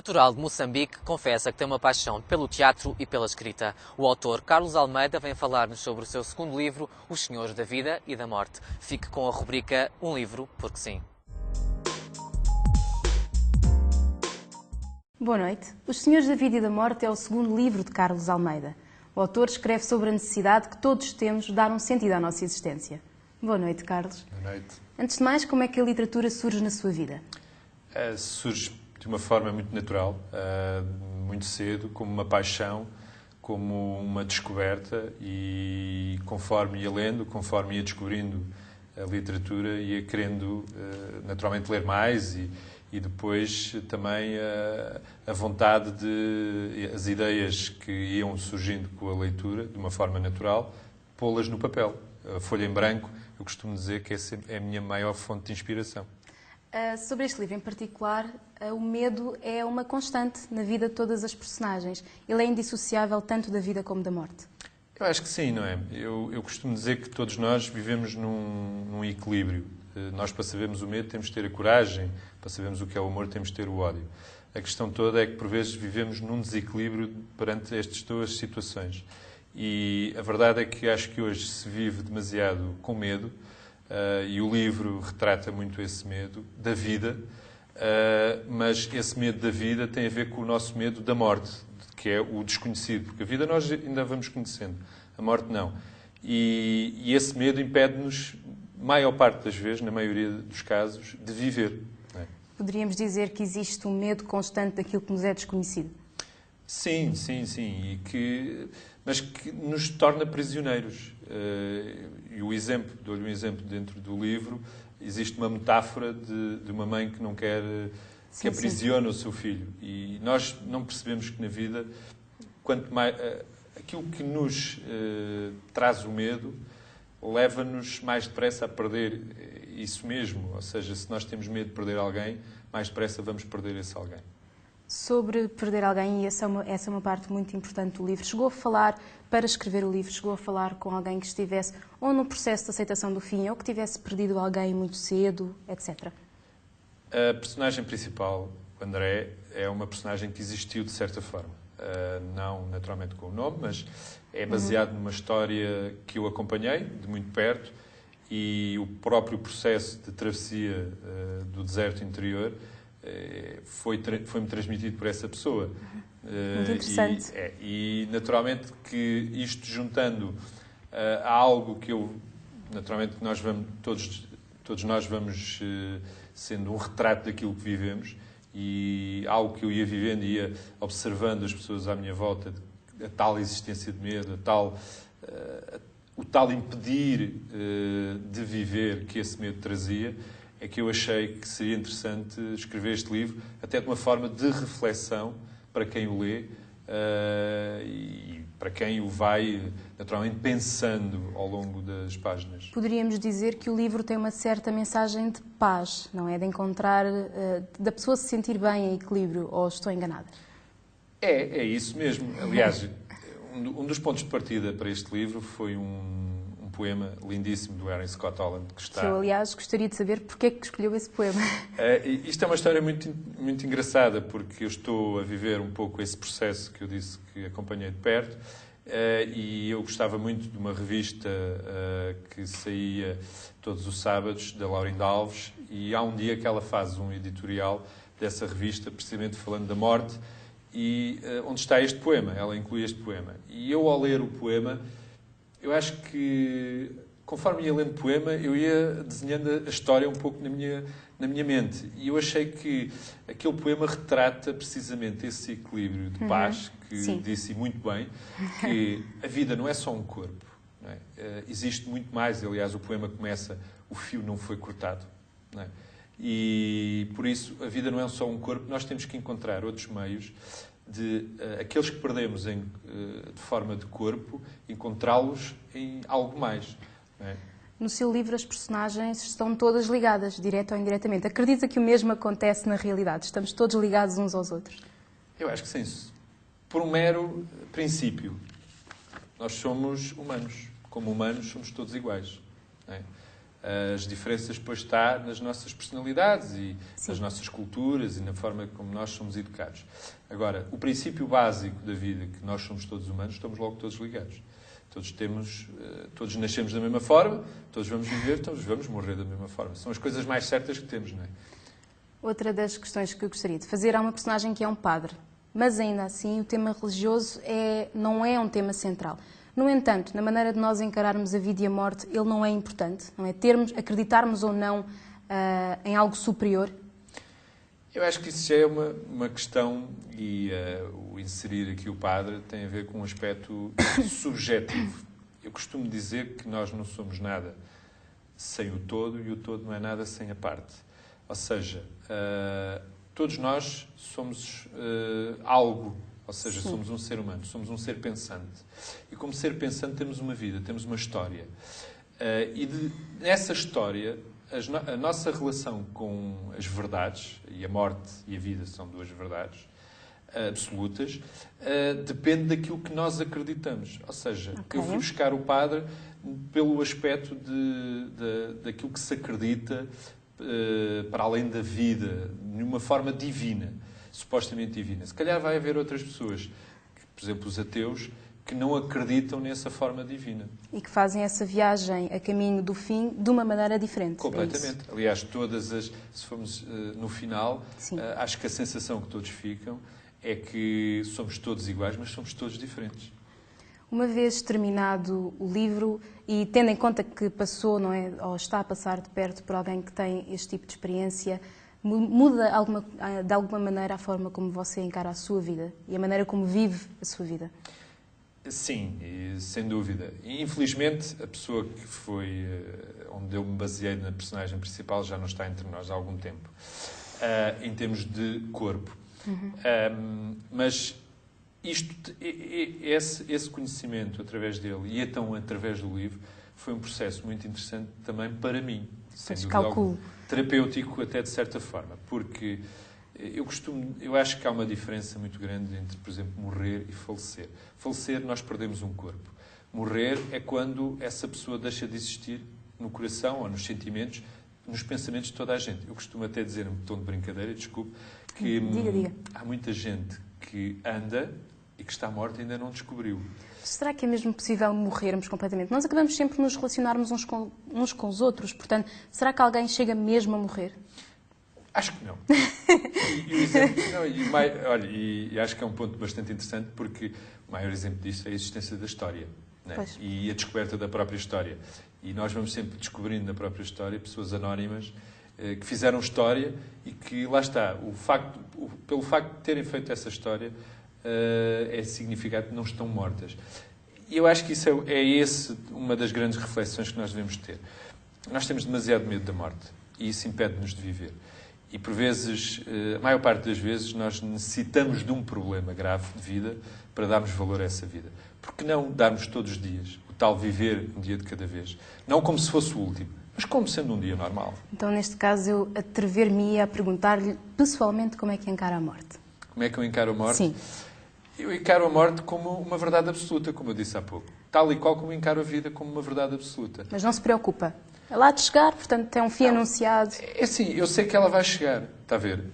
Natural de Moçambique, confessa que tem uma paixão pelo teatro e pela escrita. O autor Carlos Almeida vem falar-nos sobre o seu segundo livro, Os Senhores da Vida e da Morte. Fique com a rubrica Um Livro, porque sim. Boa noite. Os Senhores da Vida e da Morte é o segundo livro de Carlos Almeida. O autor escreve sobre a necessidade que todos temos de dar um sentido à nossa existência. Boa noite, Carlos. Boa noite. Antes de mais, como é que a literatura surge na sua vida? Surge de uma forma muito natural, muito cedo, como uma paixão, como uma descoberta, e conforme ia lendo, conforme ia descobrindo a literatura, ia querendo naturalmente ler mais e depois também a vontade as ideias que iam surgindo com a leitura, de uma forma natural, pô-las no papel. A folha em branco, eu costumo dizer que é a minha maior fonte de inspiração. Sobre este livro em particular, o medo é uma constante na vida de todas as personagens. Ele é indissociável tanto da vida como da morte. Eu acho que sim, não é? Eu costumo dizer que todos nós vivemos num equilíbrio. Nós, para sabermos o medo, temos de ter a coragem. Para sabermos o que é o amor, temos de ter o ódio. A questão toda é que, por vezes, vivemos num desequilíbrio perante estas duas situações. E a verdade é que acho que hoje se vive demasiado com medo, e o livro retrata muito esse medo da vida, mas esse medo da vida tem a ver com o nosso medo da morte, que é o desconhecido, porque a vida nós ainda vamos conhecendo, a morte não. E esse medo impede-nos, maior parte das vezes, na maioria dos casos, de viver. Não é? Poderíamos dizer que existe um medo constante daquilo que nos é desconhecido? Sim, mas que nos torna prisioneiros. E dou-lhe um exemplo dentro do livro, existe uma metáfora de uma mãe que não quer, que aprisiona o seu filho. E nós não percebemos que na vida, quanto mais, aquilo que nos traz o medo, leva-nos mais depressa a perder isso mesmo. Ou seja, se nós temos medo de perder alguém, mais depressa vamos perder esse alguém. Sobre perder alguém, e essa é uma parte muito importante do livro. Chegou a falar, para escrever o livro, chegou a falar com alguém que estivesse ou no processo de aceitação do fim, ou que tivesse perdido alguém muito cedo, etc. A personagem principal, o André, é uma personagem que existiu de certa forma. Não naturalmente com o nome, mas é baseado numa história que eu acompanhei de muito perto, e o próprio processo de travessia do deserto interior foi-me transmitido por essa pessoa. Muito interessante. E naturalmente que isto juntando a algo que naturalmente nós vamos, todos nós vamos sendo um retrato daquilo que vivemos, e algo que eu ia vivendo e ia observando as pessoas à minha volta, a tal existência de medo, o tal impedir de viver que esse medo trazia, é que eu achei que seria interessante escrever este livro, até de uma forma de reflexão para quem o lê e para quem o vai, naturalmente, pensando ao longo das páginas. Poderíamos dizer que o livro tem uma certa mensagem de paz, não é? De encontrar, da pessoa se sentir bem em equilíbrio, ou estou enganada? É isso mesmo. Aliás, um dos pontos de partida para este livro foi um poema lindíssimo do Aaron Scott Holland, que eu, aliás, gostaria de saber porque é que escolheu esse poema. Isto é uma história muito, muito engraçada, porque eu estou a viver um pouco esse processo que eu disse que acompanhei de perto, e eu gostava muito de uma revista que saía todos os sábados, da Laurinda Alves, e há um dia que ela faz um editorial dessa revista, precisamente falando da morte, e onde está este poema, ela inclui este poema. E eu, ao ler o poema, eu acho que, conforme ia lendo o poema, eu ia desenhando a história um pouco na minha mente. E eu achei que aquele poema retrata precisamente esse equilíbrio de paz, que disse muito bem, que a vida não é só um corpo. Não é? Existe muito mais. Aliás, o poema começa, o fio não foi cortado. Não é? E, por isso, a vida não é só um corpo. Nós temos que encontrar outros meios de aqueles que perdemos de forma de corpo, encontrá-los em algo mais. Não é? No seu livro, as personagens estão todas ligadas, direto ou indiretamente. Acredita que o mesmo acontece na realidade? Estamos todos ligados uns aos outros? Eu acho que sim. Por um mero princípio. Nós somos humanos. Como humanos, somos todos iguais. Não é? As diferenças depois está nas nossas personalidades e Sim. nas nossas culturas e na forma como nós somos educados. Agora, o princípio básico da vida, que nós somos todos humanos, estamos logo todos ligados. Todos nascemos da mesma forma, todos vamos viver, todos vamos morrer da mesma forma. São as coisas mais certas que temos, não é? Outra das questões que eu gostaria de fazer, há uma personagem que é um padre, mas ainda assim o tema religioso não é um tema central. No entanto, na maneira de nós encararmos a vida e a morte, ele não é importante, não é? Acreditarmos ou não em algo superior. Eu acho que isso já é uma questão e o inserir aqui o padre tem a ver com um aspecto subjetivo. Eu costumo dizer que nós não somos nada sem o todo e o todo não é nada sem a parte. Ou seja, todos nós somos algo, ou seja, somos um ser humano, somos um ser pensante. E como ser pensante temos uma vida, temos uma história. Nessa história, a nossa relação com as verdades, e a morte e a vida são duas verdades absolutas, depende daquilo que nós acreditamos. Ou seja, eu fui buscar o padre pelo aspecto daquilo que se acredita para além da vida, de uma forma divina, supostamente divina. Se calhar vai haver outras pessoas, por exemplo, os ateus, que não acreditam nessa forma divina. E que fazem essa viagem a caminho do fim de uma maneira diferente. Completamente. Aliás, se formos no final, acho que a sensação que todos ficam é que somos todos iguais, mas somos todos diferentes. Uma vez terminado o livro e tendo em conta que passou, não é, ou está a passar de perto por alguém que tem este tipo de experiência, muda de alguma maneira a forma como você encara a sua vida e a maneira como vive a sua vida? Sim, sem dúvida. Infelizmente, a pessoa que foi onde eu me baseei na personagem principal já não está entre nós há algum tempo, em termos de corpo. Mas esse conhecimento através dele e então através do livro foi um processo muito interessante também para mim, sem dúvida alguma, terapêutico até de certa forma, porque eu acho que há uma diferença muito grande entre, por exemplo, morrer e falecer. Falecer, nós perdemos um corpo. Morrer é quando essa pessoa deixa de existir no coração ou nos sentimentos, nos pensamentos de toda a gente. Eu costumo até dizer, um tom de brincadeira, desculpe, que diga. Há muita gente que anda e que está morta e ainda não descobriu. Será que é mesmo possível morrermos completamente? Nós acabamos sempre por nos relacionarmos uns com os outros, portanto, será que alguém chega mesmo a morrer? Acho que não. E acho que é um ponto bastante interessante porque o maior exemplo disso é a existência da história, né? E a descoberta da própria história. E nós vamos sempre descobrindo na própria história pessoas anónimas que fizeram história e que, lá está, pelo facto de terem feito essa história, é significado que não estão mortas. E eu acho que isso uma das grandes reflexões que nós devemos ter. Nós temos demasiado medo da morte e isso impede-nos de viver. E, por vezes, a maior parte das vezes, nós necessitamos de um problema grave de vida para darmos valor a essa vida. Por que não darmos todos os dias o tal viver um dia de cada vez? Não como se fosse o último, mas como sendo um dia normal. Então, neste caso, eu atrever-me-ia a perguntar-lhe pessoalmente como é que encara a morte. Como é que eu encaro a morte? Sim. Eu encaro a morte como uma verdade absoluta, como eu disse há pouco. Tal e qual como encaro a vida como uma verdade absoluta. Mas não se preocupa. É lá de chegar, portanto, tem um fim anunciado. É assim, eu sei que ela vai chegar, está a ver?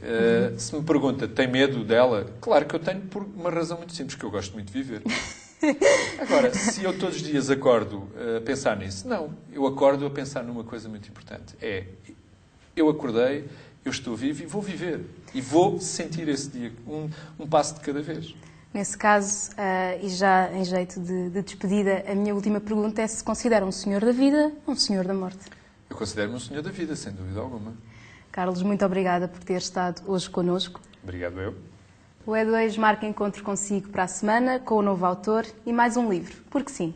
Se me pergunta, tem medo dela? Claro que eu tenho por uma razão muito simples, que eu gosto muito de viver. Agora, se eu todos os dias acordo a pensar nisso, não. Eu acordo a pensar numa coisa muito importante. Eu acordei, eu estou vivo e vou viver. E vou sentir esse dia, um passo de cada vez. Nesse caso, e já em jeito de despedida, a minha última pergunta é se considera um senhor da vida ou um senhor da morte? Eu considero-me um senhor da vida, sem dúvida alguma. Carlos, muito obrigada por ter estado hoje connosco. Obrigado eu. O E2 marca encontro consigo para a semana, com o novo autor e mais um livro, porque sim.